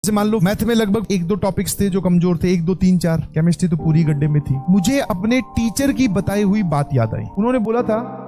जैसे मान लो मैथ में लगभग 1-2 टॉपिक्स थे जो कमजोर थे, 1, 2, 3, 4। केमिस्ट्री तो पूरी गड्ढे में थी। मुझे अपने टीचर की बताई हुई बात याद आई। उन्होंने बोला था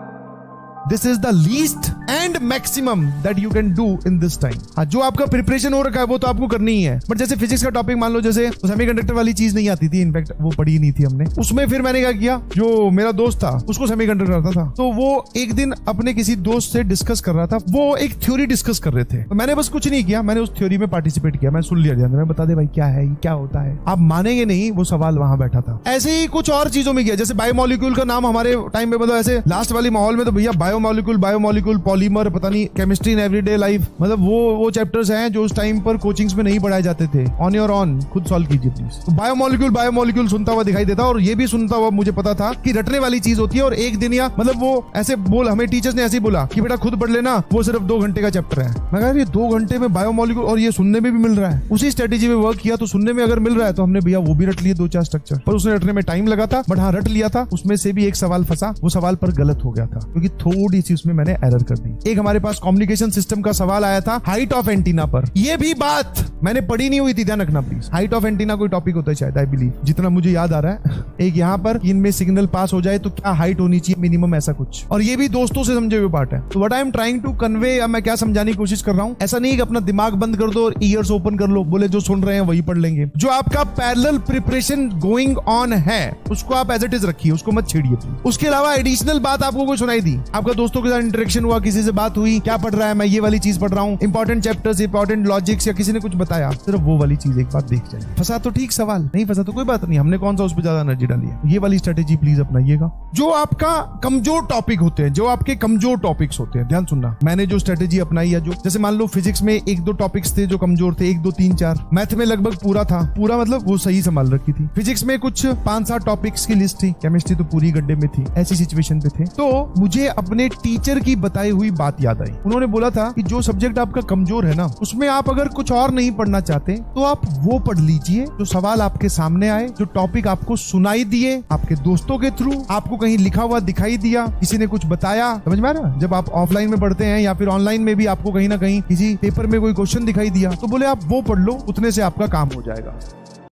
this is the least and maximum that you can do in this time. हाँ, जो आपका प्रिपरेशन हो रखा है वो तो आपको करनी ही है, बट जैसे फिजिक्स का टॉपिक मान लो, जैसे सेमीकंडक्टर वाली चीज नहीं आती थी, इनफैक्ट वो पढ़ी ही नहीं थी हमने। उसमें फिर मैंने क्या किया, जो मेरा दोस्त था उसको सेमीकंडक्टर आता था, तो वो एक दिन अपने किसी दोस्त से डिस्कस कर रहा था, वो एक थ्योरी डिस्कस कर रहे थे। तो मैंने बस कुछ नहीं किया, मैंने उस थ्योरी में पार्टिसिपेट किया। मैं सुन लिया, मैं बता दे भाई क्या है, क्या होता है। आप मानेंगे नहीं, वो सवाल वहां बैठा था। ऐसे ही कुछ और चीजों में किया, जैसे बायोमोलिक्यूल का नाम हमारे टाइम में, मतलब ऐसे लास्ट वाली माहौल में तो भैया बायोमोलिक्यूल, पॉलीमर, पता नहीं केमिस्ट्री इन एवरीडे लाइफ, मतलब वो चैप्टर्स हैं जो उस टाइम पर कोचिंग्स में नहीं पढ़ाए जाते थे। ऑन योर ऑन खुद सॉल्व कीजिए प्लीज। तो बायोमोलिक्यूल सुनता हुआ दिखाई देता, और ये भी सुनता हुआ मुझे पता था कि रटने वाली चीज होती है। और एक दिन या मतलब वो ऐसे बोल, हमें टीचर्स ने ऐसे ही बोला कि बेटा खुद पढ़ लेना, वो सिर्फ 2 घंटे का चैप्टर है। मैं कहा ये 2 घंटे में बायोमोलिक्यूल, और ये सुनने में भी मिल रहा है। उसी स्ट्रेटेजी में वर्क किया, तो सुनने में अगर मिल रहा है तो हमने भैया वो भी रट लिए 2-4 स्ट्रक्चर। पर उसने रटने में टाइम लगा था, बट हाँ रट लिया था। उसमें से भी एक सवाल फंसा, वो सवाल पर गलत हो गया था क्योंकि थोड़ी सी उसमें मैंने एरर कर दी। एक हमारे पास कम्युनिकेशन सिस्टम का सवाल आया था हाइट ऑफ एंटीना पर। ये भी बात मैंने पढ़ी नहीं हुई थी, ध्यान रखना प्लीज। हाइट ऑफ एंटीना कोई टॉपिक होता है शायद, आई बिलीव, जितना मुझे याद आ रहा है। एक यहाँ पर इनमें सिग्नल पास हो जाए तो क्या हाइट होनी चाहिए मिनिमम, ऐसा कुछ। और ये भी दोस्तों से समझे हुए पार्ट है। तो what I am trying to convey, या मैं क्या समझाने की कोशिश कर रहा हूँ, ऐसा नहीं कि अपना दिमाग बंद कर दो और ईयर्स ओपन कर लो, बोले जो सुन रहे हैं वही पढ़ लेंगे। जो आपका पैरेलल प्रिपरेशन गोइंग ऑन है उसको आप एज इट इज रखिए, उसको मत छेड़िए। उसके अलावा एडिशनल बात आपको कोई सुनाई दी, आपका दोस्तों के साथ इंटरेक्शन हुआ, किसी से बात हुई, क्या पढ़ रहा है, मैं ये वाली चीज पढ़ रहा हूँ, इंपॉर्टेंट चैप्टर्स, इंपॉर्टेंट लॉजिक्स, या किसी ने कुछ बताया, सिर्फ वो वाली चीज एक बार देख जाए। फंसा तो ठीक सवाल, नहीं फंसा तो कोई बात नहीं, हमने कौन सा उस पर ज्यादा एनर्जी डाली है। ये वाली स्ट्रेटेजी प्लीज अपनाइएगा। जो आपका कमजोर टॉपिक होते हैं, जो आपके कमजोर टॉपिक्स होते हैं, ध्यान सुनना, मैंने जो स्ट्रेटेजी अपनाई है, जो जैसे मान लो फिजिक्स में 1-2 टॉपिक्स थे जो कमजोर थे, 1, 2, 3, 4। मैथ में लगभग पूरा था, पूरा मतलब वो सही संभाल रखी थी। फिजिक्स में कुछ 5-7 टॉपिक्स की लिस्ट थी, केमिस्ट्री तो पूरी गड्ढे में थी। ऐसी सिचुएशन पे थे, तो मुझे अपने टीचर की बताई हुई बात याद आई। उन्होंने बोला था कि जो सब्जेक्ट आपका कमजोर है ना, उसमें आप अगर कुछ और नहीं पढ़ना चाहते तो आप वो पढ़ लीजिए जो सवाल आपके सामने आए, जो टॉपिक आपको सुनाई दिए आपके दोस्तों के थ्रू, आपको कहीं लिखा हुआ दिखाई दिया, किसी ने कुछ बताया। समझ में आ रहा है? जब आप ऑफलाइन में पढ़ते हैं या फिर ऑनलाइन में भी आपको कहीं ना कहीं किसी पेपर में कोई क्वेश्चन दिखाई दिया, तो बोले आप वो पढ़ लो, उतने से आपका काम हो जाएगा।